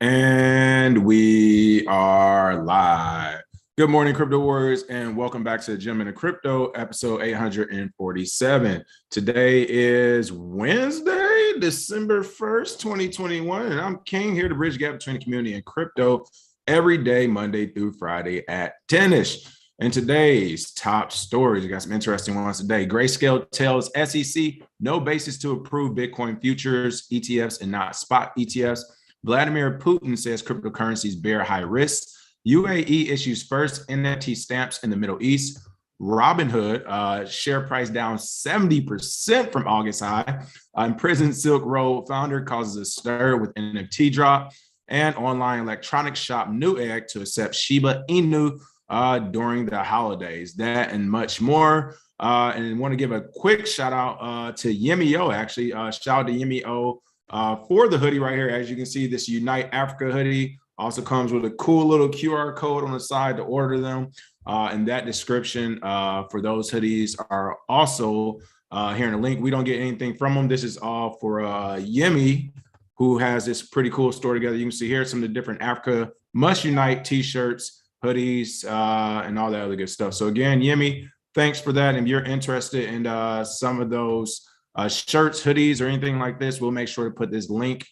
And we are live. Good morning, crypto warriors, and welcome back to the Gem in the Crypto, episode 847. Today is Wednesday, December 1st, 2021, and I'm King here to bridge the gap between the community and crypto every day, Monday through Friday at 10ish. And today's top stories, we got some interesting ones today. Grayscale tells SEC no basis to approve Bitcoin futures ETFs and not spot ETFs. Vladimir Putin says cryptocurrencies bear high risk. UAE issues first NFT stamps in the Middle East. Robinhood share price down 70% from August high. Imprisoned Silk Road founder causes a stir with NFT drop. And online electronics shop Newegg to accept Shiba Inu during the holidays. That and much more. And I want to give a quick shout out to Yemio, actually. Shout out to Yemio for the hoodie right here. As you can see, this Unite Africa hoodie also comes with a cool little QR code on the side to order them. And that description for those hoodies are also here in the link. We don't get anything from them. This is all for Yemi, who has this pretty cool store together. You can see here some of the different Africa Must Unite t-shirts, hoodies, and all that other good stuff. So again, Yemi, thanks for that. And if you're interested in some of those shirts, hoodies, or anything like this, we'll make sure to put this link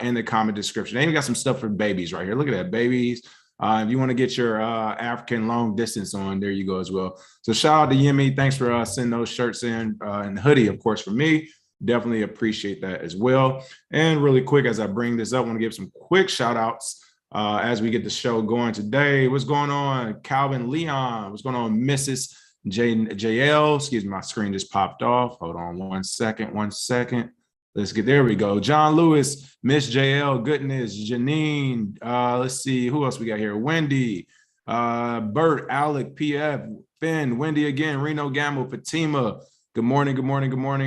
in the comment description. They even got some stuff for babies right here. Look at that, babies. If you want to get your African long distance on, there you go as well. So shout out to Yemi. Thanks for sending those shirts in and hoodie, of course, for me. Definitely appreciate that as well. And really quick, as I bring this up, I want to give some quick shout outs as we get the show going today. What's going on, Calvin Leon? What's going on, Mrs. JL? Excuse me, my screen just popped off. Hold on one second. Let's get, there we go. John Lewis, Miss JL, goodness, Janine. Let's see, who else we got here? Wendy, Bert, Alec, PF, Finn, Wendy again, Reno Gamble, Fatima. Good morning,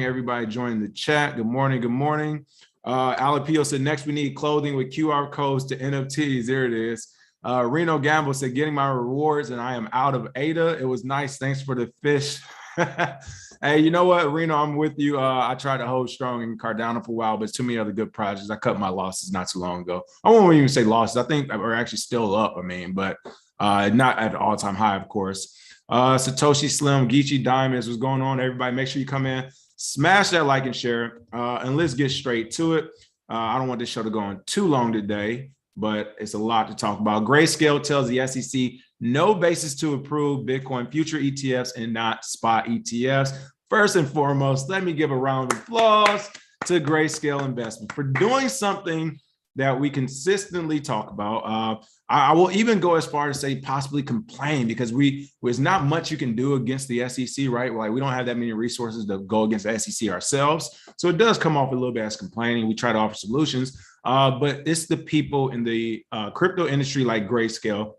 everybody joining the chat. Good morning. Alec Pio said, next we need clothing with QR codes to NFTs. There it is. Reno Gamble said, getting my rewards and I am out of ADA. It was nice. Thanks for the fish. Hey, you know what, Reno, I'm with you. I tried to hold strong in Cardano for a while, but it's too many other good projects. I cut my losses not too long ago. I won't even say losses. I think we're actually still up, but not at an all-time high, of course. Satoshi Slim, Geechee Diamonds, what's going on, everybody? Make sure you come in, smash that like and share, and let's get straight to it. I don't want this show to go on too long today, but it's a lot to talk about. Grayscale tells the SEC no basis to approve Bitcoin future ETFs and not spot ETFs. First and foremost, let me give a round of applause to Grayscale Investment for doing something that we consistently talk about. I will even go as far as say possibly complain, because there's not much you can do against the SEC, right? Like, we don't have that many resources to go against the SEC ourselves. So it does come off a little bit as complaining. We try to offer solutions, but it's the people in the crypto industry like Grayscale,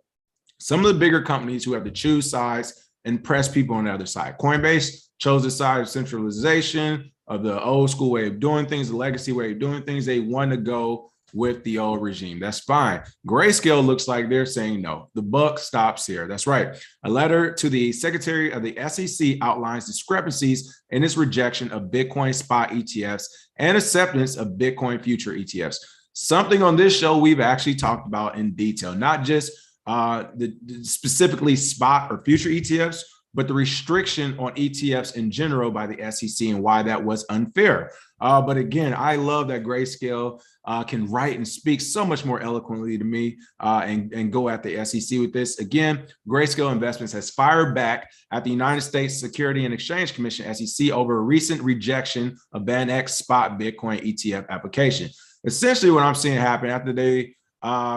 some of the bigger companies who have to choose sides and press people on the other side. Coinbase chose the side of centralization, of the old school way of doing things, the legacy way of doing things. They want to go with the old regime. That's fine. Grayscale looks like they're saying no. The buck stops here. That's right. A letter to the Secretary of the SEC outlines discrepancies in its rejection of Bitcoin spot ETFs and acceptance of Bitcoin future ETFs. Something on this show we've actually talked about in detail, not just the specifically spot or future ETFs, but the restriction on ETFs in general by the SEC and why that was unfair. But again, I love that Grayscale can write and speak so much more eloquently to me and go at the SEC with this. Again, Grayscale Investments has fired back at the United States Security and Exchange Commission, SEC, over a recent rejection of VanEck spot Bitcoin ETF application. Essentially what I'm seeing happen after they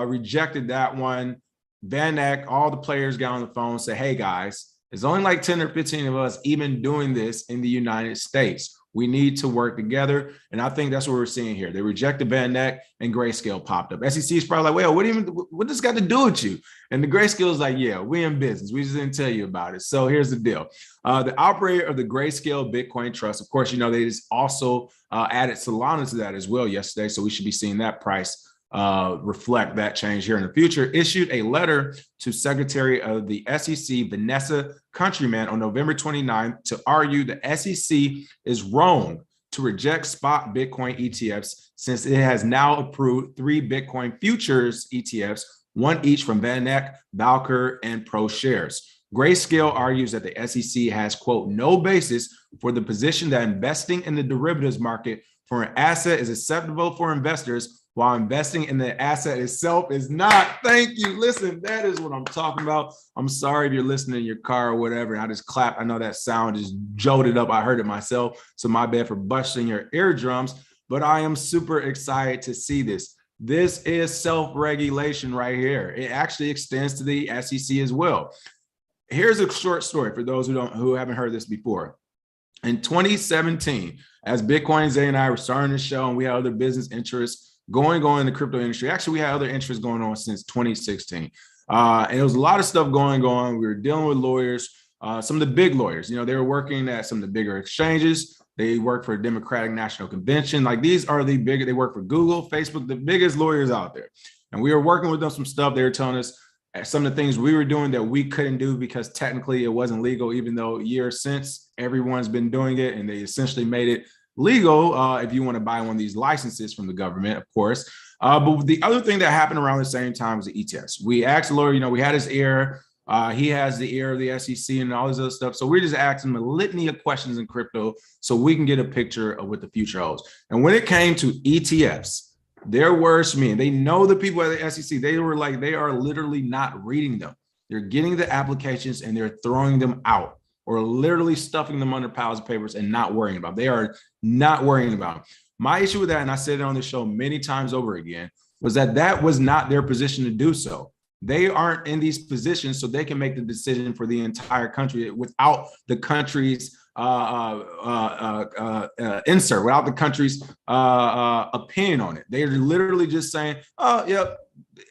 rejected that one, VanEck, all the players got on the phone and said, hey guys, there's only like 10 or 15 of us even doing this in the United States. We need to work together. And I think that's what we're seeing here. They rejected Van and Grayscale popped up. SEC is probably like, well, what does this got to do with you? And the Grayscale is like, yeah, we in business. We just didn't tell you about it. So here's the deal. The operator of the Grayscale Bitcoin Trust, of course, you know, they just also added Solana to that as well yesterday. So we should be seeing that price reflect that change here in the future, issued a letter to Secretary of the SEC, Vanessa Countryman, on November 29th to argue the SEC is wrong to reject spot Bitcoin ETFs since it has now approved 3 Bitcoin futures ETFs, one each from VanEck, Valkyr, and ProShares. Grayscale argues that the SEC has, quote, no basis for the position that investing in the derivatives market for an asset is acceptable for investors while investing in the asset itself is not. Thank you. Listen, that is what I'm talking about. I'm sorry if you're listening in your car or whatever, and I just clapped. I know that sound just jolted up. I heard it myself, so my bad for busting your eardrums, but I am super excited to see this. This is self-regulation right here. It actually extends to the SEC as well. Here's a short story for those who haven't heard this before. In 2017, as Bitcoin Zay and I were starting the show and we had other business interests going on in the crypto industry. Actually, we had other interests going on since 2016. And there was a lot of stuff going on. We were dealing with lawyers, some of the big lawyers. You know, they were working at some of the bigger exchanges. They work for Democratic National Convention. Like these are the bigger, they work for Google, Facebook, the biggest lawyers out there. And we were working with them some stuff. They were telling us some of the things we were doing that we couldn't do because technically it wasn't legal, even though years since everyone's been doing it and they essentially made it legal if you want to buy one of these licenses from the government, of course. But the other thing that happened around the same time was the ETFs. We asked the lawyer, you know, we had his ear. He has the ear of the SEC and all this other stuff. So we're just asking him a litany of questions in crypto so we can get a picture of what the future holds. And when it came to ETFs, their words to me, and they know the people at the SEC, they were like, they are literally not reading them. They're getting the applications and they're throwing them out or literally stuffing them under piles of papers and not worrying about them. They are not worrying about them. My issue with that, and I said it on the show many times over again, was that that was not their position to do so. They aren't in these positions so they can make the decision for the entire country without the country's insert, without the country's opinion on it. They're literally just saying, oh, yep,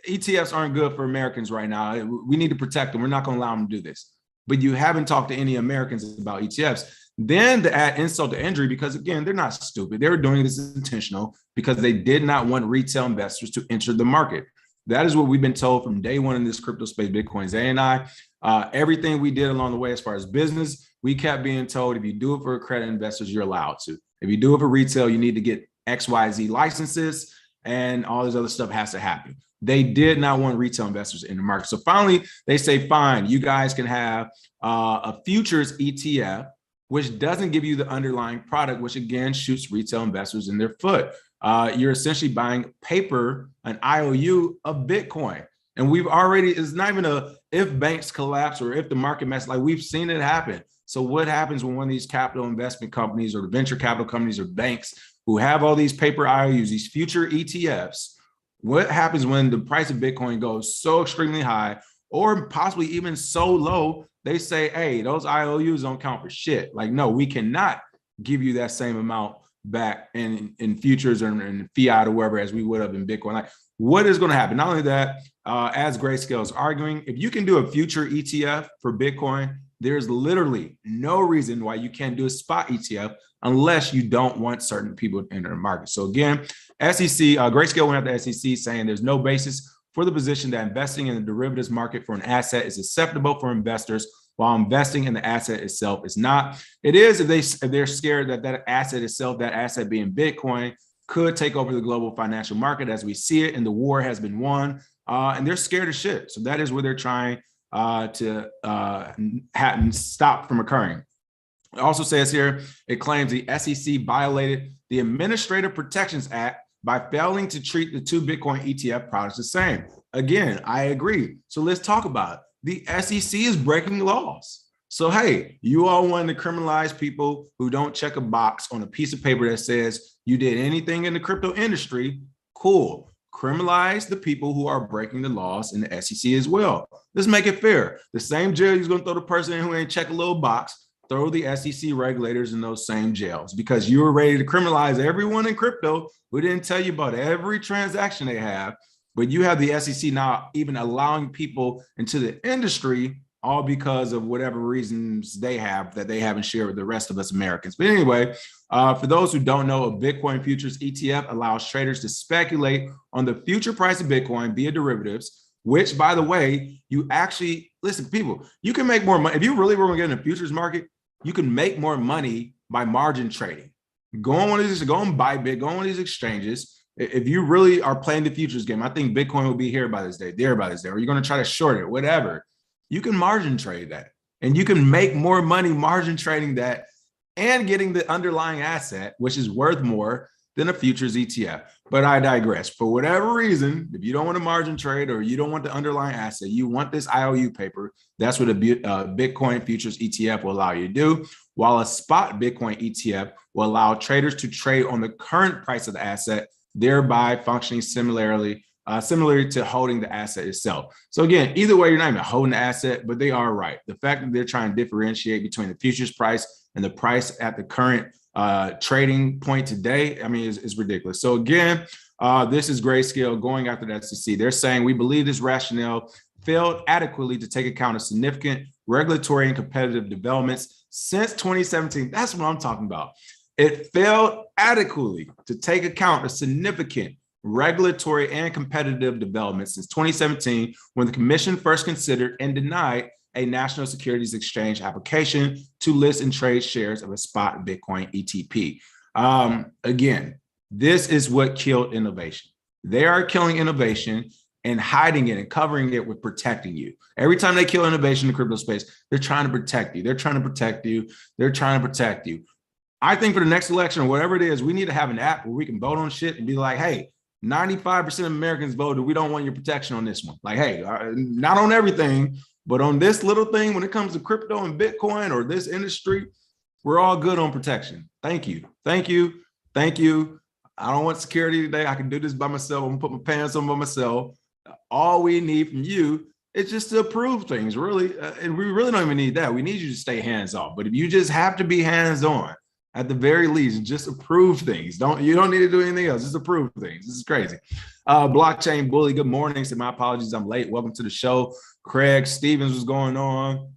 ETFs aren't good for Americans right now. We need to protect them. We're not going to allow them to do this. But you haven't talked to any Americans about ETFs. Then to add insult to injury, because again, they're not stupid. They were doing this intentional because they did not want retail investors to enter the market. That is what we've been told from day one in this crypto space, Bitcoin Zay and I. Everything we did along the way as far as business, we kept being told if you do it for accredited investors, you're allowed to. If you do it for retail, you need to get XYZ licenses and all this other stuff has to happen. They did not want retail investors in the market. So finally, they say, fine, you guys can have a futures ETF, which doesn't give you the underlying product, which again shoots retail investors in their foot. You're essentially buying paper, an IOU of Bitcoin. And we've already, it's not even a if banks collapse or if the market mess, like we've seen it happen. So what happens when one of these capital investment companies or venture capital companies or banks who have all these paper IOUs, these future ETFs, what happens when the price of Bitcoin goes so extremely high or possibly even so low, they say, hey, those IOUs don't count for shit. Like, no, we cannot give you that same amount back in futures or in fiat or wherever as we would have in Bitcoin. Like, what is going to happen? Not only that, as Grayscale is arguing, if you can do a future ETF for Bitcoin, there's literally no reason why you can't do a spot ETF unless you don't want certain people to enter the market. So again, SEC, Grayscale went after the SEC saying there's no basis for the position that investing in the derivatives market for an asset is acceptable for investors while investing in the asset itself is not. It is if they're scared that that asset itself, that asset being Bitcoin, could take over the global financial market as we see it, and the war has been won, and they're scared of shit. So that is where they're trying to stop from occurring. It also says here, it claims the SEC violated the Administrative Protections Act by failing to treat the two Bitcoin ETF products the same. Again, I agree. So let's talk about it. The SEC is breaking laws. So, hey, you all want to criminalize people who don't check a box on a piece of paper that says you did anything in the crypto industry. Cool. Criminalize the people who are breaking the laws in the SEC as well. Let's make it fair. The same jail you're going to throw the person in who ain't check a little box, throw the SEC regulators in those same jails because you were ready to criminalize everyone in crypto who didn't tell you about every transaction they have. But you have the SEC now even allowing people into the industry all because of whatever reasons they have that they haven't shared with the rest of us Americans. But anyway, for those who don't know, a Bitcoin futures ETF allows traders to speculate on the future price of Bitcoin via derivatives, which, by the way, you actually, listen, people, you can make more money. If you really want to get in the futures market, you can make more money by margin trading. Go on one of these, go on Bybit, go on one of these exchanges. If you really are playing the futures game, I think Bitcoin will be here by this day, there by this day, or you're going to try to short it, whatever. You can margin trade that, and you can make more money margin trading that and getting the underlying asset, which is worth more than a futures ETF. But I digress. For whatever reason, if you don't want to margin trade or you don't want the underlying asset, you want this IOU paper, that's what a Bitcoin futures ETF will allow you to do, while a spot Bitcoin ETF will allow traders to trade on the current price of the asset, thereby functioning similarly to holding the asset itself. So again, either way, you're not even holding the asset, but they are right. The fact that they're trying to differentiate between the futures price and the price at the current trading point today, I mean, is ridiculous. So again, this is Grayscale going after the SEC. They're saying we believe this rationale failed adequately to take account of significant regulatory and competitive developments since 2017. That's what I'm talking about. It failed adequately to take account of significant regulatory and competitive developments since 2017, when the commission first considered and denied a national securities exchange application to list and trade shares of a spot Bitcoin ETP. Again, this is what killed innovation. They are killing innovation and hiding it and covering it with protecting you. Every time they kill innovation in the crypto space, they're trying to protect you. They're trying to protect you. They're trying to protect you. I think for the next election, or whatever it is, we need to have an app where we can vote on shit and be like, hey, 95% of Americans voted. We don't want your protection on this one. Like, hey, not on everything, but on this little thing, when it comes to crypto and Bitcoin or this industry, we're all good on protection. Thank you. Thank you. Thank you. I don't want security today. I can do this by myself. I'm gonna put my pants on by myself. All we need from you is just to approve things, really. And we really don't even need that. We need you to stay hands-off. But if you just have to be hands-on, at the very least, just approve things. You don't need to do anything else. Just approve things. This is crazy. Blockchain Bully, good morning. So my apologies, I'm late. Welcome to the show. Craig Stevens, what's going on?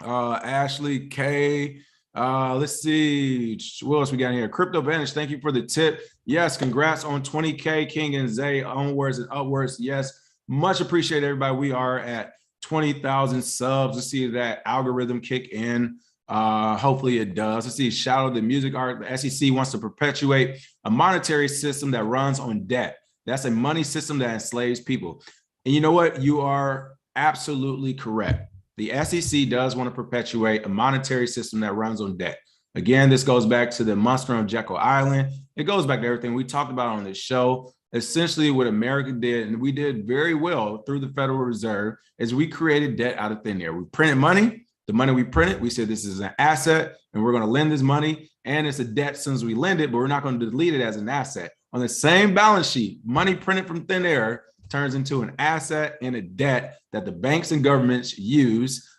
Ashley K. Let's see. What else we got here? Crypto Vanish, thank you for the tip. Yes, congrats on 20K, King and Zay, onwards and upwards. Yes, much appreciate everybody. We are at 20,000 subs. Let's see that algorithm kick in. Hopefully it does. Let's see, shout out the music art. The SEC wants to perpetuate a monetary system that runs on debt. That's a money system that enslaves people. And you know what? You are absolutely correct. The SEC does want to perpetuate a monetary system that runs on debt. Again, this goes back to the monster on Jekyll Island. It goes back to everything we talked about on this show. Essentially what America did, and we did very well through the Federal Reserve, is we created debt out of thin air. We printed money. The money we printed, we said this is an asset and we're going to lend this money, and it's a debt as soon as we lend it, but we're not going to delete it as an asset. On the same balance sheet, money printed from thin air turns into an asset and a debt that the banks and governments use,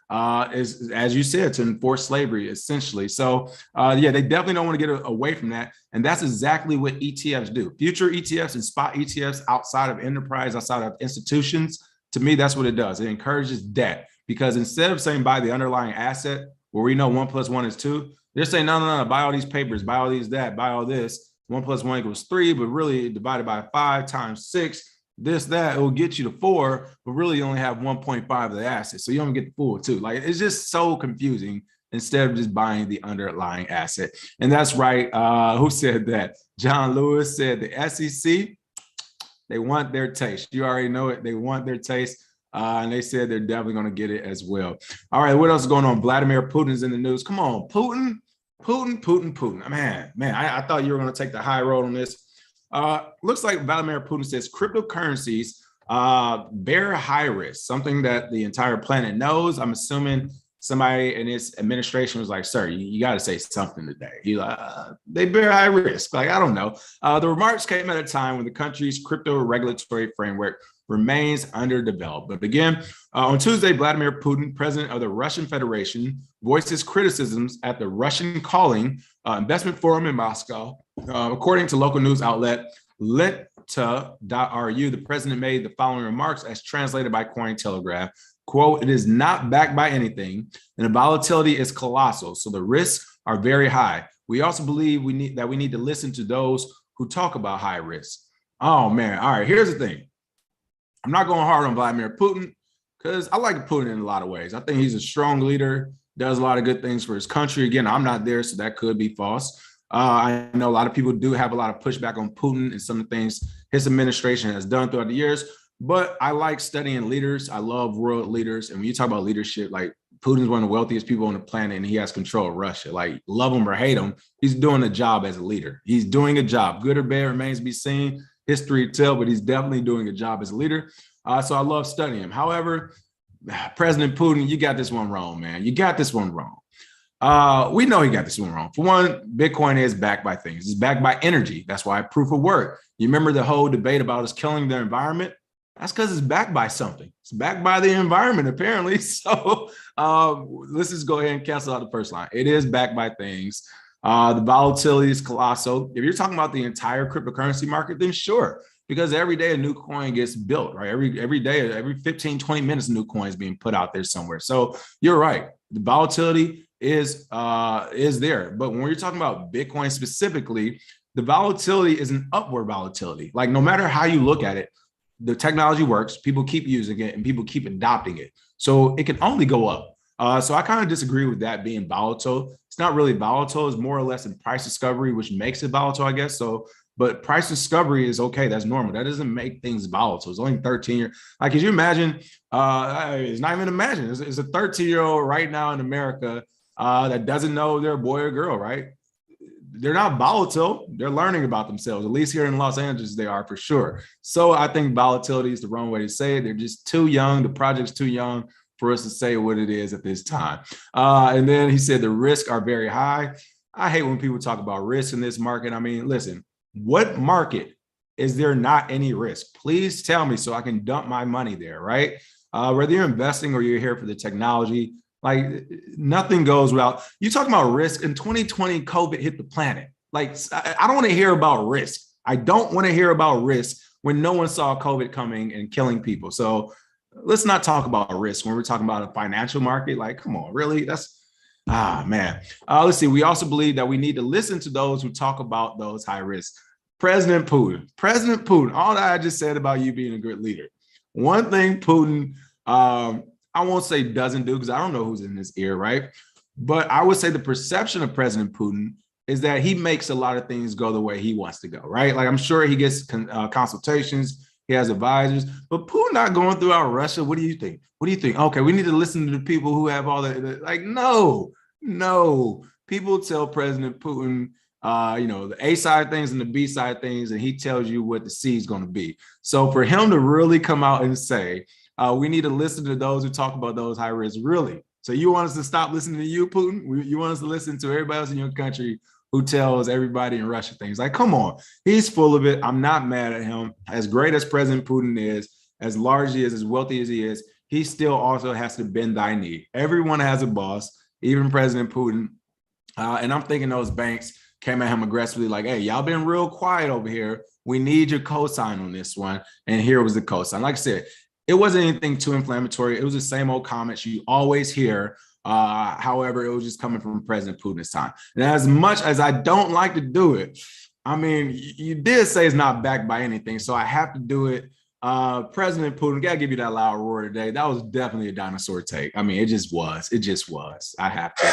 is, as you said, to enforce slavery, essentially. So yeah, they definitely don't want to get away from that. And that's exactly what ETFs do. Future ETFs and spot ETFs outside of enterprise, outside of institutions, to me, that's what it does. It encourages debt. Because instead of saying buy the underlying asset where we know 1 + 1 is 2, they're saying, no, buy all these papers, buy all these that, buy all this. 1 + 1 = 3, but really divided by 5 times 6, this, that, it will get you to 4, but really you only have 1.5 of the asset. So you don't get the full 2. Like, it's just so confusing instead of just buying the underlying asset. And that's right. Who said that? John Lewis said the SEC, they want their taste. You already know it. They want their taste. And they said they're definitely going to get it as well. All right, what else is going on? Vladimir Putin's in the news. Come on, Putin. Man, I thought you were going to take the high road on this. Looks like Vladimir Putin says cryptocurrencies bear high risk, something that the entire planet knows. I'm assuming somebody in his administration was like, sir, you got to say something today. They bear high risk. Like, I don't know. The remarks came at a time when the country's crypto regulatory framework remains underdeveloped. But again, on Tuesday, Vladimir Putin, president of the Russian Federation, voiced his criticisms at the Russian Calling investment forum in Moscow. According to local news outlet Lenta.ru, the president made the following remarks as translated by Cointelegraph. Quote, "It is not backed by anything, and the volatility is colossal, so the risks are very high. We also believe we need to listen to those who talk about high risk." Oh man, all right, here's the thing. I'm not going hard on Vladimir Putin because I like Putin in a lot of ways. I think he's a strong leader, does a lot of good things for his country. Again, I'm not there, so that could be false. I know a lot of people do have a lot of pushback on Putin and some of the things his administration has done throughout the years, but I like studying leaders. I love world leaders. And when you talk about leadership, like Putin's one of the wealthiest people on the planet and he has control of Russia. Like love him or hate him, he's doing a job as a leader. He's doing a job. Good or bad remains to be seen. History tell, but he's definitely doing a job as a leader. So I love studying him. However, President Putin, you got this one wrong, man. You got this one wrong. We know he got this one wrong. For one, Bitcoin is backed by things. It's backed by energy. That's why proof of work. You remember the whole debate about us killing the environment? That's because it's backed by something. It's backed by the environment, apparently. So let's just go ahead and cancel out the first line. It is backed by things. The volatility is colossal. If you're talking about the entire cryptocurrency market, then sure, because every day a new coin gets built, right? Every day, every 15, 20 minutes, a new coin is being put out there somewhere. So you're right. The volatility is there. But when you're talking about Bitcoin specifically, the volatility is an upward volatility. Like no matter how you look at it, the technology works, people keep using it and people keep adopting it. So it can only go up. So I kind of disagree with that being volatile. It's not really volatile. It's more or less in price discovery, which makes it volatile, I guess. So, but price discovery is okay. That's normal. That doesn't make things volatile. It's only 13 years. Like, could you imagine? It's not even imagine. It's a 13-year-old right now in America that doesn't know they're a boy or girl, right? They're not volatile. They're learning about themselves. At least here in Los Angeles, they are for sure. So I think volatility is the wrong way to say it. They're just too young. The project's too young for us to say what it is at this time. And then he said the risks are very high. I hate when people talk about risk in this market. I mean, listen, what market is there not any risk? Please tell me so I can dump my money there, right? Whether you're investing or you're here for the technology, like nothing goes without. You talking about risk. In 2020, COVID hit the planet. Like, I don't want to hear about risk. I don't want to hear about risk when no one saw COVID coming and killing people. So let's not talk about risk when we're talking about a financial market. Like, come on, really? That's, man. Let's see. We also believe that we need to listen to those who talk about those high risks. President Putin, all that I just said about you being a good leader. One thing Putin, I won't say doesn't do, because I don't know who's in his ear, right? But I would say the perception of President Putin is that he makes a lot of things go the way he wants to go, right? Like, I'm sure he gets consultations, he has advisors, but Putin not going throughout Russia. What do you think? What do you think? Okay, we need to listen to the people who have all the like, no. People tell President Putin, the A side things and the B side things, and he tells you what the C is going to be. So for him to really come out and say, we need to listen to those who talk about those high risks, really. So you want us to stop listening to you, Putin? You want us to listen to everybody else in your country who tells everybody in Russia things? Like, come on. He's full of it. I'm not mad at him. As great as President Putin is, as large as he is, as wealthy as he is, he still also has to bend thy knee. Everyone has a boss, even President Putin. And I'm thinking those banks came at him aggressively like, hey, y'all been real quiet over here. We need your cosign on this one. And here was the cosign. Like I said, it wasn't anything too inflammatory. It was the same old comments you always hear. However, it was just coming from President Putin this time. And as much as I don't like to do it, I mean, you did say it's not backed by anything, so I have to do it. President Putin, gotta give you that loud roar today. That was definitely a dinosaur take. I mean, it just was. I have to.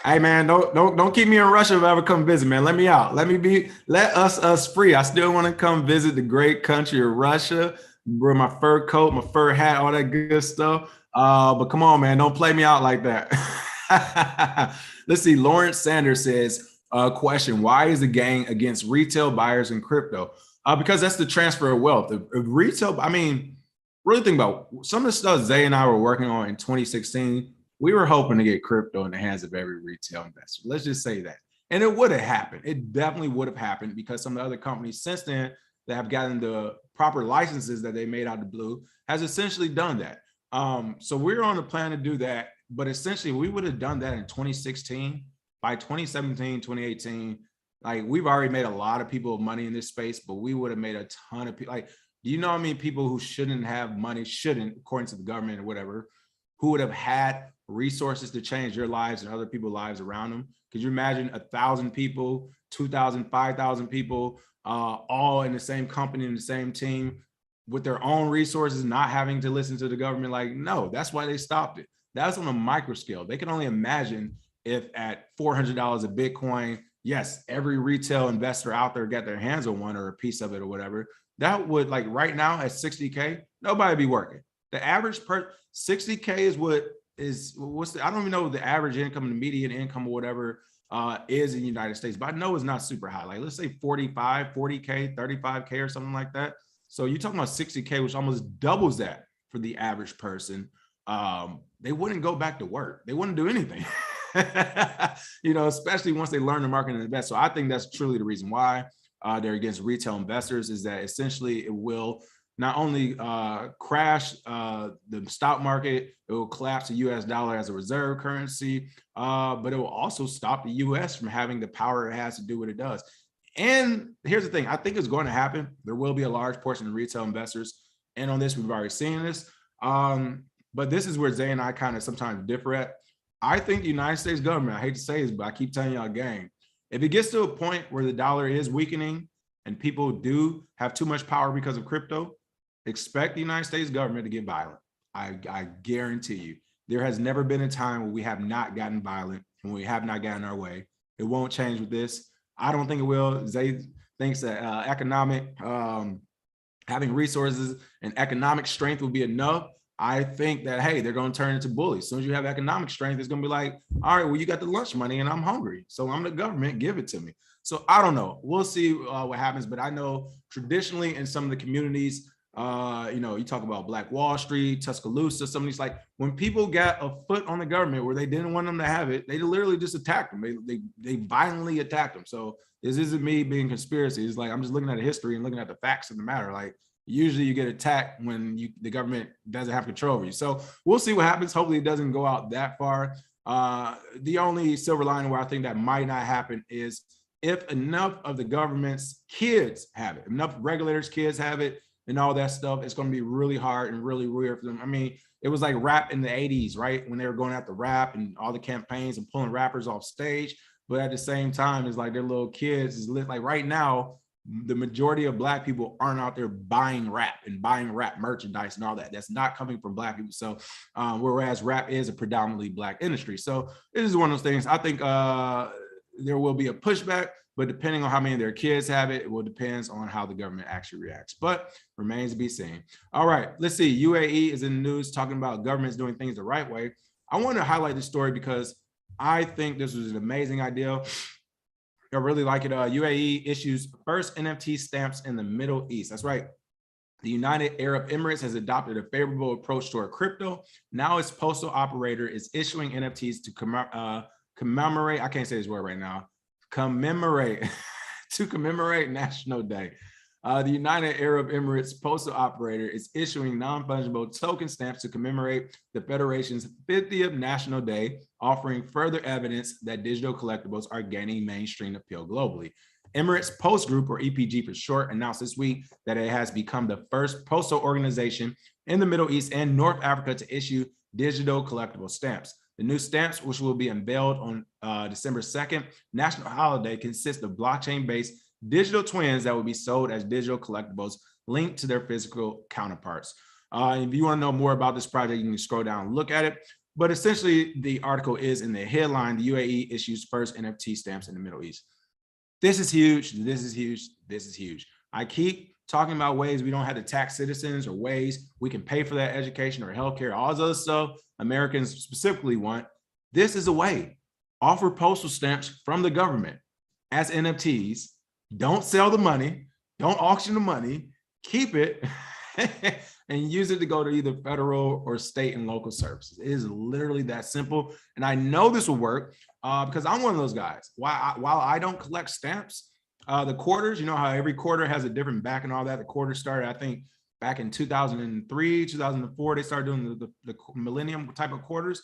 Hey man, don't keep me in Russia if I ever come visit, man. Let me out. Let us free. I still want to come visit the great country of Russia. Wear my fur coat, my fur hat, all that good stuff. But come on, man, don't play me out like that. Let's see. Lawrence Sanders says, question: why is the gang against retail buyers in crypto? Because that's the transfer of wealth. If retail, I mean, really think about some of the stuff Zay and I were working on in 2016. We were hoping to get crypto in the hands of every retail investor. Let's just say that. And it would have happened. It definitely would have happened because some of the other companies since then that have gotten the proper licenses that they made out of the blue has essentially done that. So we're on the plan to do that. But essentially, we would have done that in 2016. By 2017, 2018, like we've already made a lot of people money in this space, but we would have made a ton of people. Like, do you know how many people who shouldn't have money, according to the government or whatever, who would have had resources to change their lives and other people's lives around them? Could you imagine 1,000 people, 2,000, 5,000 people, all in the same company, in the same team, with their own resources, not having to listen to the government. Like, no, that's why they stopped it. That's on a micro scale. They can only imagine if at $400 a Bitcoin, yes, every retail investor out there got their hands on one or a piece of it or whatever. That would, like right now at 60K, nobody be working. The average per 60K is I don't even know the average income, the median income or whatever is in the United States, but I know it's not super high. Like let's say 45, 40K, 35K or something like that. So you're talking about 60K, which almost doubles that for the average person. They wouldn't go back to work. They wouldn't do anything, especially once they learn to market and invest. So I think that's truly the reason why they're against retail investors, is that essentially it will not only crash the stock market, it will collapse the US dollar as a reserve currency, but it will also stop the US from having the power it has to do what it does. And here's the thing, I think it's going to happen. There will be a large portion of retail investors. And on this, we've already seen this. But this is where Zay and I kind of sometimes differ at. I think the United States government, I hate to say this, but I keep telling y'all, gang, if it gets to a point where the dollar is weakening and people do have too much power because of crypto, expect the United States government to get violent. I guarantee you. There has never been a time where we have not gotten violent and we have not gotten our way. It won't change with this. I don't think it will. Zay thinks that having resources and economic strength will be enough. I think that, hey, they're going to turn into bullies. As soon as you have economic strength, it's going to be like, all right, well, you got the lunch money and I'm hungry. So I'm the government, give it to me. So I don't know. We'll see what happens. But I know traditionally in some of the communities, you talk about Black Wall Street, Tuscaloosa, some of these, like when people got a foot on the government where they didn't want them to have it, they literally just attacked them. They violently attacked them. So this isn't me being conspiracy. It's like, I'm just looking at the history and looking at the facts of the matter. Like usually you get attacked when the government doesn't have control over you. So we'll see what happens. Hopefully it doesn't go out that far. The only silver lining where I think that might not happen is if enough of the government's kids have it, enough regulators' kids have it, and all that stuff, it's going to be really hard and really weird for them. I mean, it was like rap in the 80s, right? When they were going after rap and all the campaigns and pulling rappers off stage. But at the same time, it's like their little kids is like right now, the majority of Black people aren't out there buying rap and buying rap merchandise and all that. That's not coming from Black people. So whereas rap is a predominantly Black industry. So it is one of those things. I think there will be a pushback, but depending on how many of their kids have it, it will depend on how the government actually reacts, but remains to be seen. All right, let's see. UAE is in the news talking about governments doing things the right way. I want to highlight this story because I think this was an amazing idea. I really like it. UAE issues first NFT stamps in the Middle East. That's right. The United Arab Emirates has adopted a favorable approach toward crypto. Now its postal operator is issuing NFTs to commemorate, I can't say this word right now, commemorate National Day. The United Arab Emirates postal operator is issuing non-fungible token stamps to commemorate the Federation's 50th National Day, offering further evidence that digital collectibles are gaining mainstream appeal globally. Emirates Post Group, or EPG for short, announced this week that it has become the first postal organization in the Middle East and North Africa to issue digital collectible stamps. The new stamps, which will be unveiled on December 2nd, national holiday, consist of blockchain-based digital twins that will be sold as digital collectibles linked to their physical counterparts. If you want to know more about this project, you can scroll down and look at it. But essentially, the article is in the headline, the UAE issues first NFT stamps in the Middle East. This is huge. This is huge. This is huge. I keep talking about ways we don't have to tax citizens or ways we can pay for that education or healthcare, all this other stuff Americans specifically want. This is a way. Offer postal stamps from the government as NFTs. Don't sell the money. Don't auction the money. Keep it and use it to go to either federal or state and local services. It is literally that simple. And I know this will work because I'm one of those guys. While I don't collect stamps, the quarters, you know how every quarter has a different back and all that. The quarter started, I think, back in 2003, 2004, they started doing the millennium type of quarters.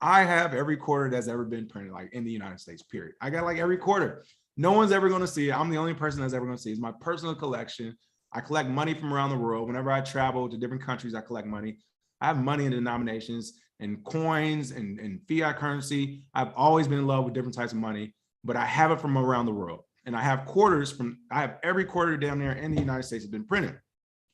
I have every quarter that's ever been printed, like in the United States, period. I got like every quarter. No one's ever going to see it. I'm the only person that's ever going to see it. It's my personal collection. I collect money from around the world. Whenever I travel to different countries, I collect money. I have money in denominations and coins and fiat currency. I've always been in love with different types of money, but I have it from around the world. And I have quarters I have every quarter down there in the United States has been printed.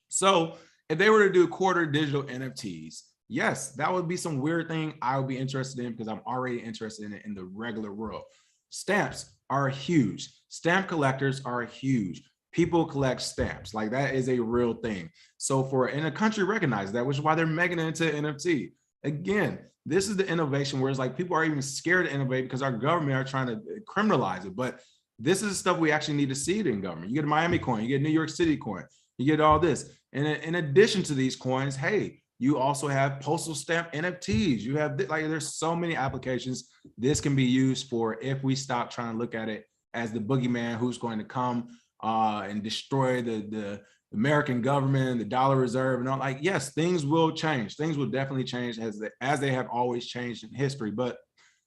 So if they were to do quarter digital NFTs, yes, that would be some weird thing I would be interested in because I'm already interested in it in the regular world. Stamps are huge. Stamp collectors are huge. People collect stamps. Like that is a real thing. So in a country recognize that, which is why they're making it into NFT. Again, this is the innovation where it's like people are even scared to innovate because our government are trying to criminalize it. But this is the stuff we actually need to see it in government. You get a Miami coin, you get a New York City coin, you get all this. And in addition to these coins, hey, you also have postal stamp NFTs. You have like, there's so many applications this can be used for if we stop trying to look at it as the boogeyman who's going to come and destroy the American government, the dollar reserve, and all. Like, yes, things will change. Things will definitely change as they have always changed in history. But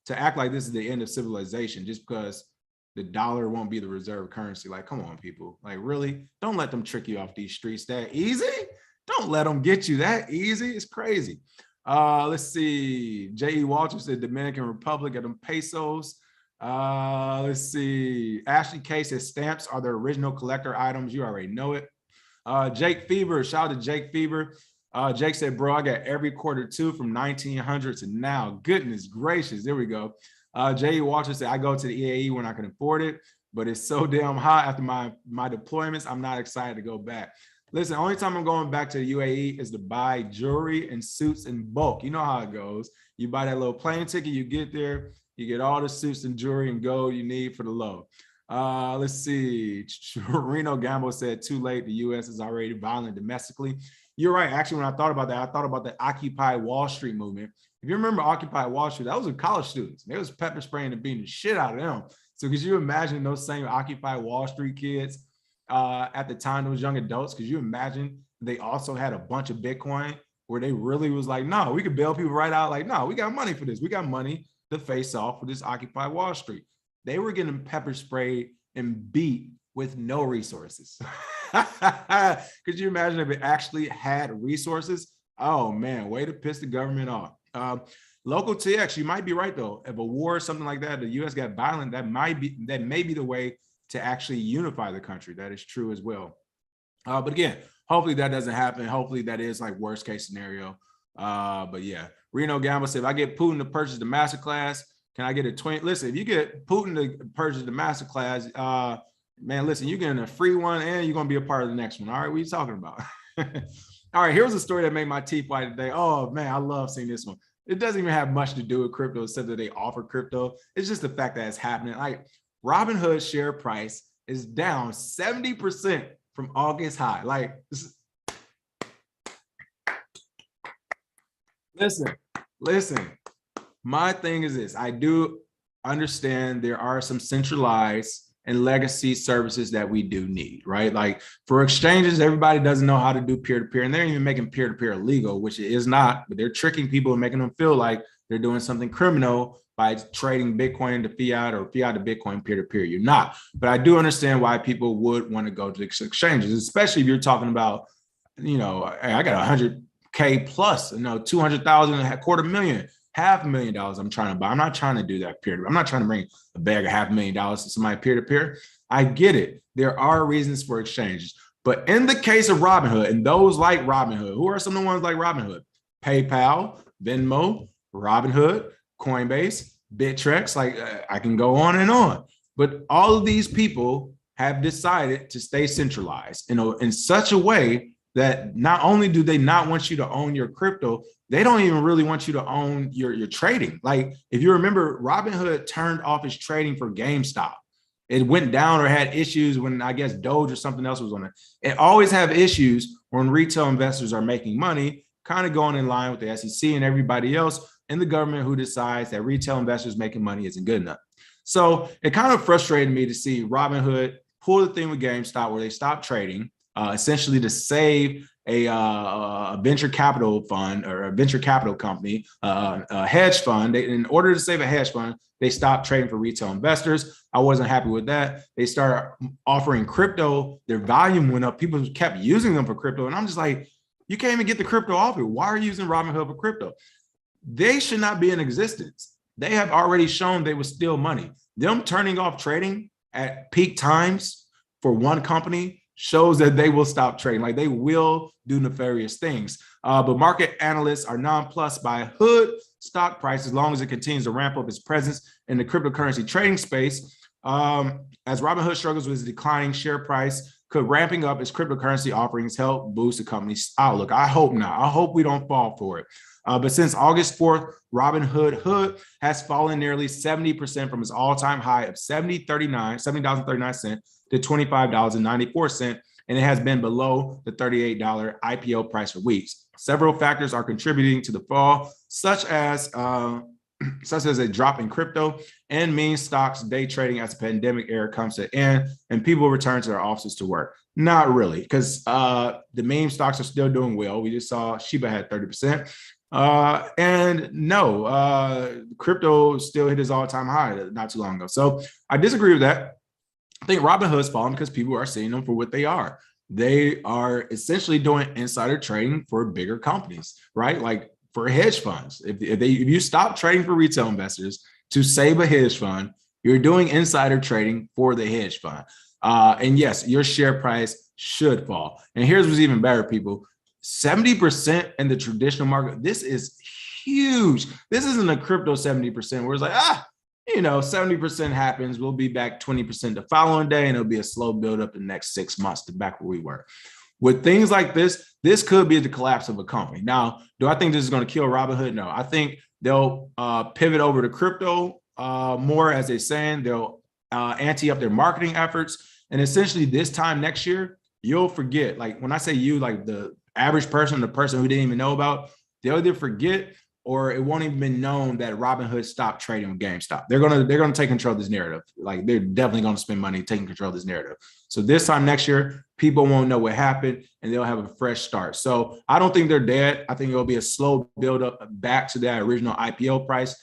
to act like this is the end of civilization just because the dollar won't be the reserve currency, like, come on, people. Like, really? Don't let them trick you off these streets that easy. Don't let them get you that easy. It's crazy. Let's see. J.E. Walters said Dominican Republic of them pesos. Let's see. Ashley K says stamps are the original collector items. You already know it. Jake Fever, shout out to Jake Fever. Jake said, bro, I got every quarter two from 1900 to now. Goodness gracious. There we go. J.E. Walters said, I go to the EAE when I can afford it, but it's so damn hot after my deployments. I'm not excited to go back. Listen, only time I'm going back to the UAE is to buy jewelry and suits in bulk. You know how it goes. You buy that little plane ticket, you get there, you get all the suits and jewelry and gold you need for the low. Let's see. Reno Gamble said, too late. The U.S. is already violent domestically. You're right. Actually, when I thought about that, I thought about the Occupy Wall Street movement. If you remember Occupy Wall Street, that was with college students. They was pepper spraying and beating the shit out of them. So could you imagine those same Occupy Wall Street kids at the time, those young adults? Could you imagine they also had a bunch of Bitcoin where they really was like, no, we could bail people right out. Like, no, we got money for this. We got money to face off with this Occupy Wall Street. They were getting pepper sprayed and beat with no resources. Could you imagine if it actually had resources? Oh man, way to piss the government off. Local TX, you might be right though. If a war or something like that, the US got violent, that may be the way to actually unify the country. That is true as well. But again, hopefully that doesn't happen. Hopefully that is like worst case scenario. But yeah, Reno Gamble said, if I get Putin to purchase the masterclass, can I get a 20? Listen, if you get Putin to purchase the masterclass, man, listen, you're getting a free one and you're going to be a part of the next one. All right, what are you talking about? All right, here's a story that made my teeth white today. Oh man, I love seeing this one. It doesn't even have much to do with crypto except that they offer crypto. It's just the fact that it's happening. Like Robinhood share price is down 70% from August high. Like, listen. My thing is this. I do understand there are some centralized and legacy services that we do need, right? Like for exchanges, everybody doesn't know how to do peer-to-peer, and they're even making peer-to-peer illegal, which it is not, but they're tricking people and making them feel like they're doing something criminal by trading Bitcoin to fiat or fiat to Bitcoin peer-to-peer. You're not. But I do understand why people would want to go to exchanges, especially if you're talking about, you know, hey, I got 100K plus, 200,000, $250,000. $500,000 I'm trying to buy. I'm not trying to do that peer-to-peer. I'm not trying to bring a bag of $500,000 to somebody peer-to-peer. I get it. There are reasons for exchanges. But in the case of Robinhood and those like Robinhood, who are some of the ones like Robinhood? PayPal, Venmo, Robinhood, Coinbase, Bittrex, like I can go on and on. But all of these people have decided to stay centralized in such a way that not only do they not want you to own your crypto, they don't even really want you to own your trading. Like if you remember, Robinhood turned off its trading for GameStop. It went down or had issues when I guess Doge or something else was on it. It always have issues when retail investors are making money, kind of going in line with the SEC and everybody else in the government who decides that retail investors making money isn't good enough. So it kind of frustrated me to see Robinhood pull the thing with GameStop where they stopped trading, essentially to save a venture capital fund or a venture capital company, a hedge fund. In order to save a hedge fund, they stopped trading for retail investors. I wasn't happy with that. They started offering crypto. Their volume went up. People kept using them for crypto. And I'm just like, you can't even get the crypto off it. Why are you using Robinhood for crypto? They should not be in existence. They have already shown they would steal money. Them turning off trading at peak times for one company shows that they will stop trading. Like they will do nefarious things. But market analysts are nonplussed by Hood stock price as long as it continues to ramp up its presence in the cryptocurrency trading space. As Robinhood struggles with its declining share price, could ramping up its cryptocurrency offerings help boost the company's outlook? I hope not. I hope we don't fall for it. But since August 4th, Robinhood has fallen nearly 70% from its all-time high of $70.39 to $25.94, and it has been below the $38 IPO price for weeks. Several factors are contributing to the fall, such as a drop in crypto and meme stocks day trading as the pandemic era comes to an end and people return to their offices to work. Not really, because the meme stocks are still doing well. We just saw SHIB had 30%. And no, crypto still hit its all-time high not too long ago. So I disagree with that. I think Robinhood's falling because people are seeing them for what they are. They are essentially doing insider trading for bigger companies, right? Like for hedge funds. If you stop trading for retail investors to save a hedge fund, you're doing insider trading for the hedge fund. And yes, your share price should fall. And here's what's even better, people. 70% in the traditional market. This is huge. This isn't a crypto 70% where it's like, 70% happens. We'll be back 20% the following day, and it'll be a slow build up the next 6 months to back where we were. With things like this, this could be the collapse of a company. Now, do I think this is going to kill Robinhood? No, I think they'll pivot over to crypto more, as they're saying. They'll ante up their marketing efforts. And essentially this time next year, you'll forget. Like when I say you, like the average person, the person who didn't even know about, they'll either forget or it won't even be known that Robinhood stopped trading on GameStop. They're gonna take control of this narrative. Like they're definitely gonna spend money taking control of this narrative. So this time next year, people won't know what happened and they'll have a fresh start. So I don't think they're dead. I think it'll be a slow build up back to that original IPO price,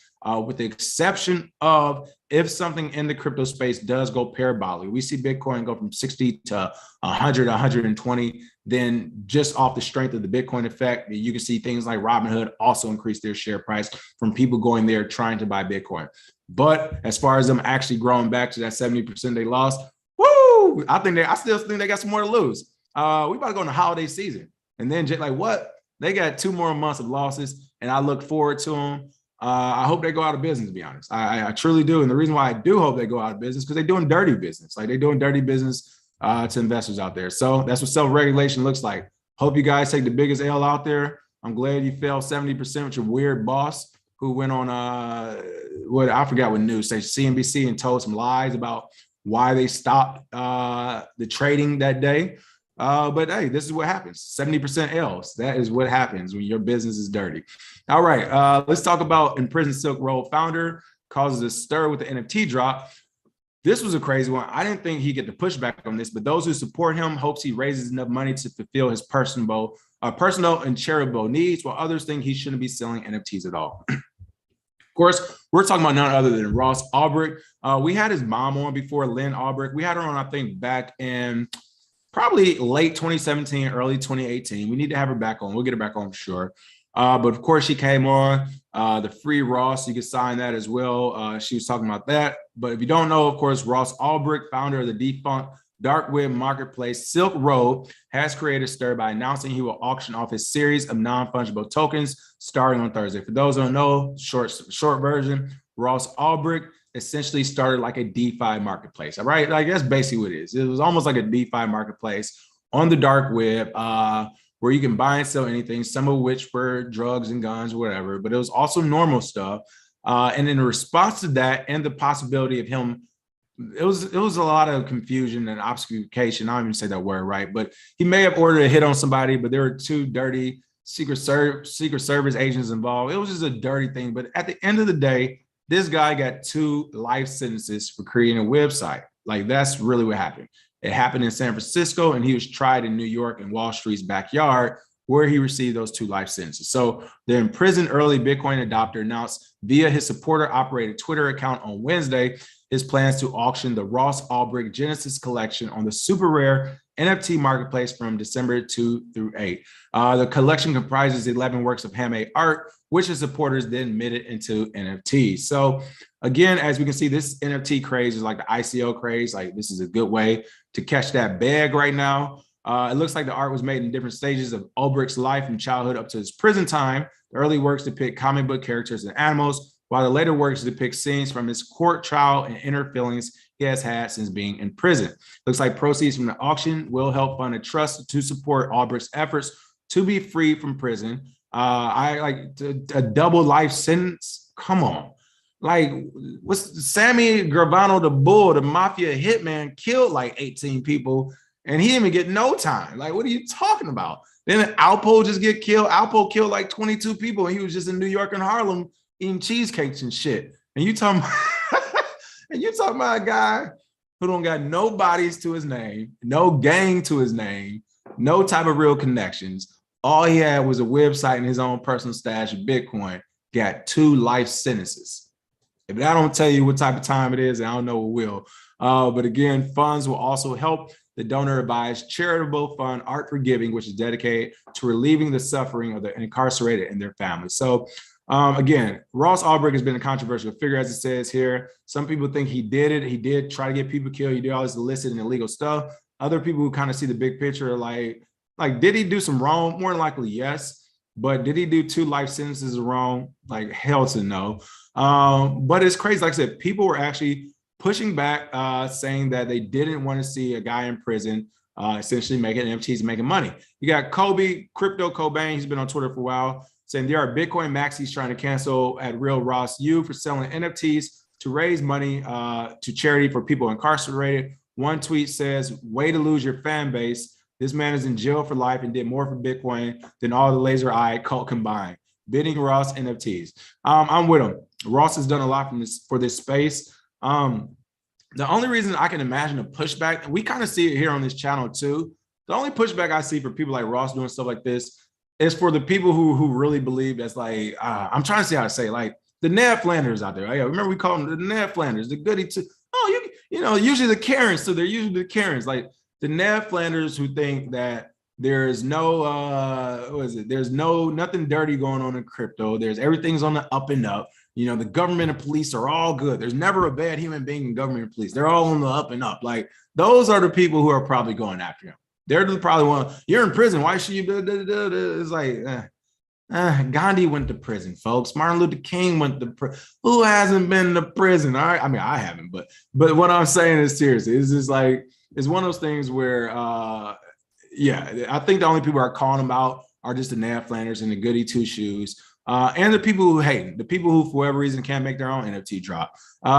with the exception of if something in the crypto space does go parabolic. We see Bitcoin go from 60 to 100, 120. Then just off the strength of the Bitcoin effect, you can see things like Robinhood also increase their share price from people going there trying to buy Bitcoin. But as far as them actually growing back to that 70% they lost, woo! I still think they got some more to lose. We about to go in the holiday season. And then like what? They got 2 more months of losses, and I look forward to them. I hope they go out of business, to be honest. I truly do. And the reason why I do hope they go out of business because they're doing dirty business. Like they're doing dirty business to investors out there. So that's what self-regulation looks like. Hope you guys take the biggest L out there. I'm glad you fell 70% with your weird boss who went on I forgot what news station, CNBC, and told some lies about why they stopped the trading that day. But hey, this is what happens. 70% L's. That is what happens when your business is dirty. All right, let's talk about imprisoned Silk Road founder causes a stir with the NFT drop. This was a crazy one. I didn't think he'd get the pushback on this, but those who support him hopes he raises enough money to fulfill his personal and charitable needs, while others think he shouldn't be selling NFTs at all. Of course, we're talking about none other than Ross Ulbricht. We had his mom on before, Lynn Ulbricht. We had her on, I think, back in probably late 2017, early 2018. We need to have her back on. We'll get her back on for sure. But of course, she came on the free Ross. You can sign that as well. She was talking about that. But if you don't know, of course, Ross Ulbricht, founder of the defunct dark web marketplace Silk Road, has created a stir by announcing he will auction off his series of non-fungible tokens starting on Thursday. For those who don't know, short version, Ross Ulbricht essentially started like a DeFi marketplace. All right, like that's basically what it is. It was almost like a DeFi marketplace on the dark web, where you can buy and sell anything, some of which were drugs and guns, whatever, but it was also normal stuff. And in response to that and the possibility of him, it was a lot of confusion and obfuscation. I don't even say that word right, but he may have ordered a hit on somebody, but there were 2 dirty Secret Service agents involved. It was just a dirty thing. But at the end of the day, this guy got 2 life sentences for creating a website. Like that's really what happened. It happened in San Francisco, and he was tried in New York in Wall Street's backyard, where he received those 2 life sentences. So the imprisoned early Bitcoin adopter announced via his supporter-operated Twitter account on Wednesday his plans to auction the Ross Ulbricht Genesis collection on the super rare NFT marketplace from December 2 through 8. The collection comprises 11 works of handmade art, which his supporters then minted into NFTs. So Again, as we can see, this NFT craze is like the ICO craze. Like this is a good way to catch that bag right now. It looks like the art was made in different stages of Ulbricht's life from childhood up to his prison time. The early works depict comic book characters and animals, while the later works depict scenes from his court trial and inner feelings he has had since being in prison. Looks like proceeds from the auction will help fund a trust to support Ulbricht's efforts to be free from prison. I like a double life sentence. Come on. Like, what's Sammy Gravano, the bull, the mafia hitman, killed like 18 people and he didn't even get no time. Like, what are you talking about? Then Alpo just get killed. Alpo killed like 22 people and he was just in New York and Harlem eating cheesecakes and shit. And you talking about, and you talking about a guy who don't got no bodies to his name, no gang to his name, no type of real connections. All he had was a website and his own personal stash of Bitcoin, got 2 life sentences. If that don't tell you what type of time it is, I don't know what will. But again, funds will also help the donor-advised charitable fund Art for Giving, which is dedicated to relieving the suffering of the incarcerated and their families. So again, Ross Ulbricht has been a controversial figure, as it says here. Some people think he did it. He did try to get people killed. He did all this illicit and illegal stuff. Other people who kind of see the big picture are like, did he do some wrong? More than likely, yes. But did he do 2 life sentences wrong? Like, hell to no. But it's crazy. Like I said, people were actually pushing back, saying that they didn't want to see a guy in prison essentially making NFTs, making money. You got Crypto Cobain. He's been on Twitter for a while, saying there are Bitcoin maxis trying to cancel at Real Ross U for selling NFTs to raise money to charity for people incarcerated. One tweet says, way to lose your fan base. This man is in jail for life and did more for Bitcoin than all the laser eye cult combined. Bidding Ross NFTs. I'm with him. Ross has done a lot for this space. The only reason I can imagine a pushback, we kind of see it here on this channel too. The only pushback I see for people like Ross doing stuff like this is for the people who really believe that's like, I'm trying to see how to say it, like the Ned Flanders out there. Right? Remember we call them the Ned Flanders, the goody too. Oh, you know, usually the Karens, so they're usually the Karens, like the Ned Flanders who think that there's no, there's nothing dirty going on in crypto. Everything's on the up and up. You know, the government and police are all good. There's never a bad human being in government and police. They're all on the up and up. Like, those are the people who are probably going after him. They're probably one, you're in prison. Why should you do? It's like, Gandhi went to prison, folks. Martin Luther King went to prison. Who hasn't been to prison? All right. I mean, I haven't, but what I'm saying is seriously, it's just like, it's one of those things where, yeah, I think the only people who are calling them out are just the Ned Flanders and the goody two shoes. And the people who hate, the people who, for whatever reason, can't make their own NFT drop.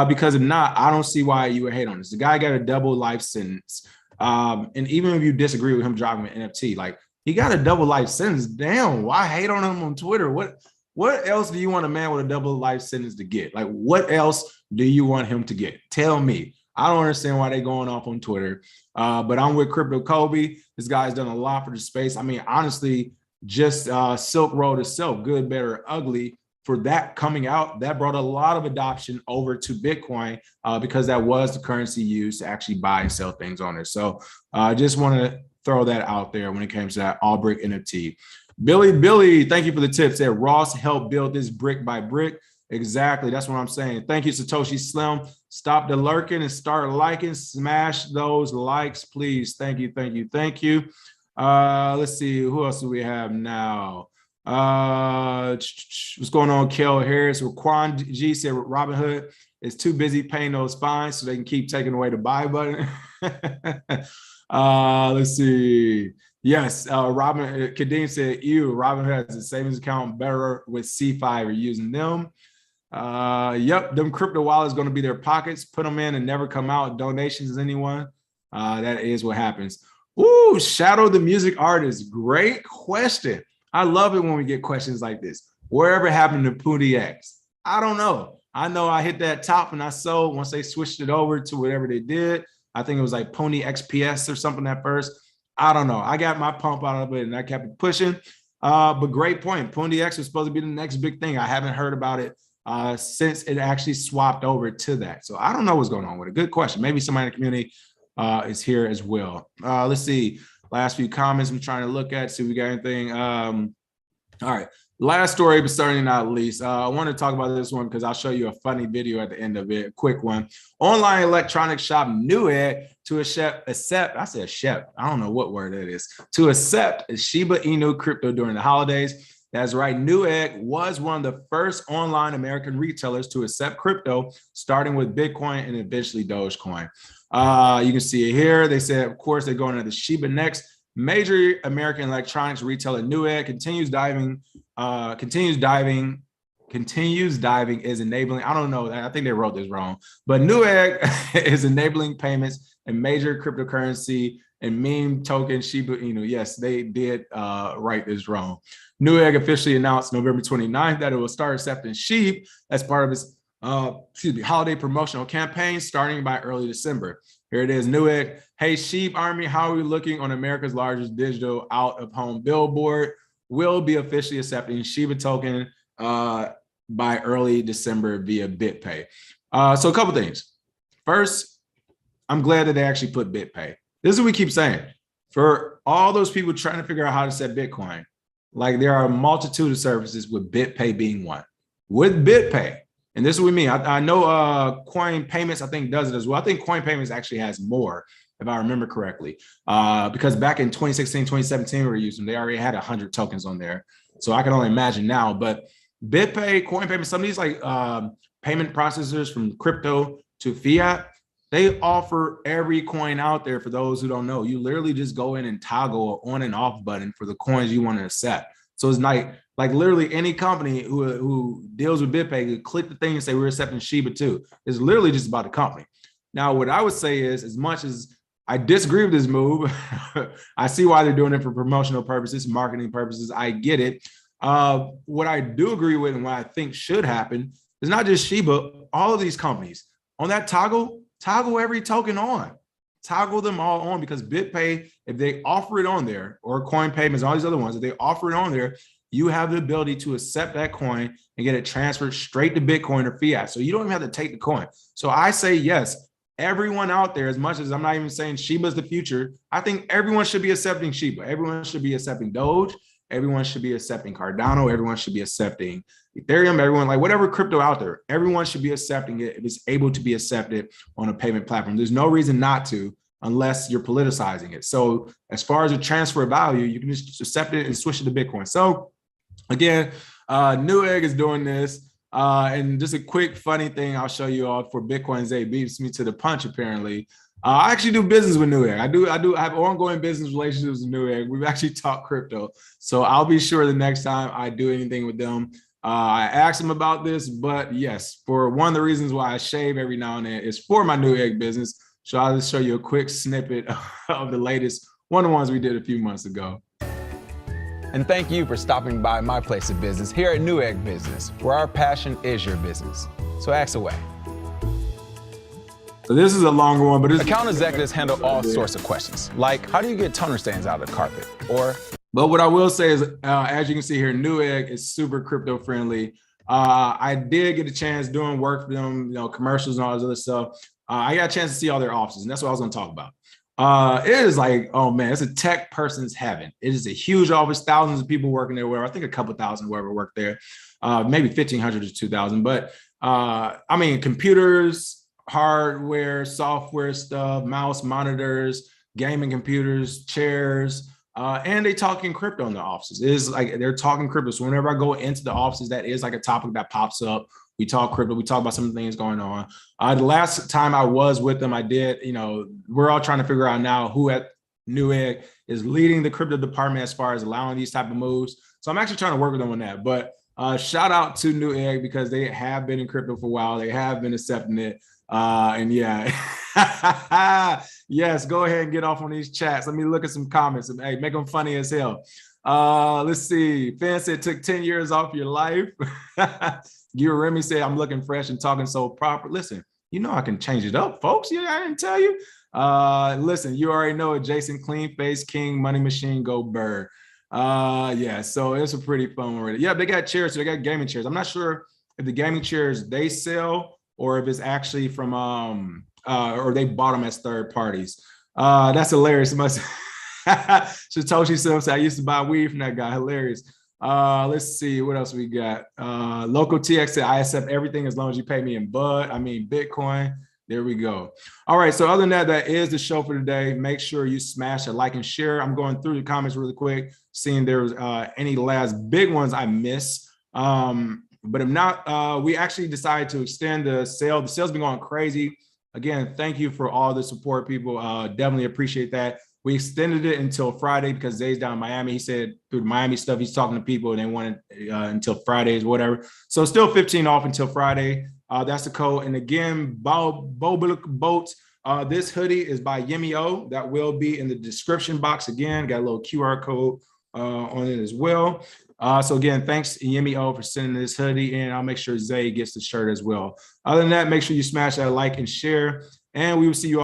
Because if not, I don't see why you would hate on this. The guy got a double life sentence. And even if you disagree with him dropping an NFT, like, he got a double life sentence. Damn, why hate on him on Twitter? What else do you want a man with a double life sentence to get? Like, what else do you want him to get? Tell me. I don't understand why they're going off on Twitter. But I'm with Crypto Kobe. This guy's done a lot for the space. I mean, honestly, just Silk Road itself, good, better, ugly, for that coming out, that brought a lot of adoption over to Bitcoin because that was the currency used to actually buy and sell things on it. So I just want to throw that out there when it comes to that Ulbricht NFT. Billy, thank you for the tip. Said Ross helped build this brick by brick. Exactly. That's what I'm saying. Thank you, Satoshi Slim. Stop the lurking and start liking. Smash those likes, please. Thank you. Let's see. Who else do we have now? What's going on, Kel Harris? Quan G said Robinhood is too busy paying those fines so they can keep taking away the buy button. Let's see. Yes, Kadeem said, Robinhood has a savings account better with C5 or using them. Yep, them crypto wallets going to be their pockets. Put them in and never come out. Donations, anyone? That is what happens. Ooh, Shadow the music artist. Great question. I love it when we get questions like this. Wherever happened to Pooty X? I don't know. I know I hit that top and I sold once they switched it over to whatever they did. I think it was like Pony XPS or something at first. I don't know. I got my pump out of it and I kept it pushing. But great point. Pony X was supposed to be the next big thing. I haven't heard about it since it actually swapped over to that. So I don't know what's going on with it. Good question. Maybe somebody in the community is here as well. Let's see. Last few comments I'm trying to look at, see if we got anything. All right. Last story, but certainly not least. I want to talk about this one because I'll show you a funny video at the end of it. A quick one. Online electronic shop Newegg to accept. I said SHIB. I don't know what word it is. To accept Shiba Inu crypto during the holidays. That's right. Newegg was one of the first online American retailers to accept crypto, starting with Bitcoin and eventually Dogecoin. You can see it here. They said, of course, they're going to the Shiba next. Major American electronics retailer Newegg continues diving is enabling. I don't know. I think they wrote this wrong, but Newegg is enabling payments in major cryptocurrency and meme token Shiba Inu. Yes, they did write this wrong. Newegg officially announced November 29th that it will start accepting SHIB as part of its holiday promotional campaign starting by early December. Here it is, Newegg. Hey, SHIB Army, how are we looking on America's largest digital out-of-home billboard? Will be officially accepting Shiba token by early December via BitPay. So a couple things. First, I'm glad that they actually put BitPay. This is what we keep saying. For all those people trying to figure out how to set Bitcoin, like there are a multitude of services with BitPay being one. With BitPay, and this is what we mean. I know Coin Payments, I think, does it as well. I think Coin Payments actually has more, if I remember correctly, because back in 2016, 2017, we were using, they already had 100 tokens on there. So I can only imagine now, but BitPay, Coin Payments, some of these like payment processors from crypto to fiat, they offer every coin out there. For those who don't know, you literally just go in and toggle an on and off button for the coins you want to accept. So it's like literally any company who deals with BitPay could click the thing and say, we're accepting Shiba too. It's literally just about the company. Now, what I would say is, as much as I disagree with this move, I see why they're doing it for promotional purposes, marketing purposes. I get it. What I do agree with and what I think should happen is not just Shiba, all of these companies on that toggle every token on. Toggle them all on, because BitPay, if they offer it on there, or Coin Payments, all these other ones, if they offer it on there, you have the ability to accept that coin and get it transferred straight to Bitcoin or fiat. So you don't even have to take the coin. So I say, yes, everyone out there, as much as I'm not even saying Shiba is the future, I think everyone should be accepting Shiba. Everyone should be accepting Doge. Everyone should be accepting Cardano. Everyone should be accepting Ethereum. Everyone, like whatever crypto out there, everyone should be accepting it if it's able to be accepted on a payment platform. There's no reason not to, unless you're politicizing it. So as far as a transfer of value, you can just accept it and switch it to Bitcoin. So again, Newegg is doing this. And just a quick funny thing I'll show you all for Bitcoin Zay beats me to the punch, apparently. I actually do business with Newegg. I have ongoing business relationships with Newegg. We've actually talked crypto. So I'll be sure the next time I do anything with them, I asked them about this. But yes, for one of the reasons why I shave every now and then is for my Newegg business. So I'll just show you a quick snippet of the latest one-on-ones we did a few months ago. And thank you for stopping by my place of business here at Newegg Business, where our passion is your business. So ask away. So this is a longer one, but account executives handle all sorts of questions, like how do you get toner stains out of the carpet? But what I will say is, as you can see here, Newegg is super crypto friendly. I did get a chance doing work for them, commercials and all this other stuff. I got a chance to see all their offices, and that's what I was going to talk about. It is like, oh man, it's a tech person's heaven. It is a huge office, thousands of people working there. Where I think a couple thousand whoever worked there, maybe 1,500 to 2,000. But I mean, computers, hardware, software stuff, mouse monitors, gaming computers, chairs, and they talking crypto in the offices. It is like they're talking crypto. So whenever I go into the offices, that is like a topic that pops up. We talk crypto. We talk about some of the things going on. The last time I was with them, I did, we're all trying to figure out now who at Newegg is leading the crypto department as far as allowing these type of moves. So I'm actually trying to work with them on that. But shout out to Newegg, because they have been in crypto for a while. They have been accepting it. And yeah, yes, go ahead and get off on these chats. Let me look at some comments. Hey, make them funny as hell. Let's see. Fan said, took 10 years off your life. Remy said, I'm looking fresh and talking so proper. Listen, I can change it up, folks. Yeah, I didn't tell you. Listen, you already know it. Jason, Clean Face King, Money Machine, Go Bird. Yeah, so it's a pretty fun one. Yeah, they got chairs. So they got gaming chairs. I'm not sure if the gaming chairs they sell or if it's actually from or they bought them as third parties. That's hilarious. Satoshi Sim said, I used to buy weed from that guy. Hilarious. Let's see what else we got. Local TX said, I accept everything as long as you pay me in Bitcoin. There we go. All right. So other than that, that is the show for today. Make sure you smash a like and share. I'm going through the comments really quick, seeing there's any last big ones I miss. But if not, we actually decided to extend the sale. The sale's been going crazy. Again, thank you for all the support, people. Definitely appreciate that. We extended it until Friday because Zay's down in Miami. He said through the Miami stuff, he's talking to people and they wanted until Fridays, whatever. So still 15 off until Friday. That's the code. And again, Boats. This hoodie is by Yimmy-O. That will be in the description box. Again, got a little QR code on it as well. So again, thanks Yimmy-O for sending this hoodie in. I'll make sure Zay gets the shirt as well. Other than that, make sure you smash that like and share. And we will see you all.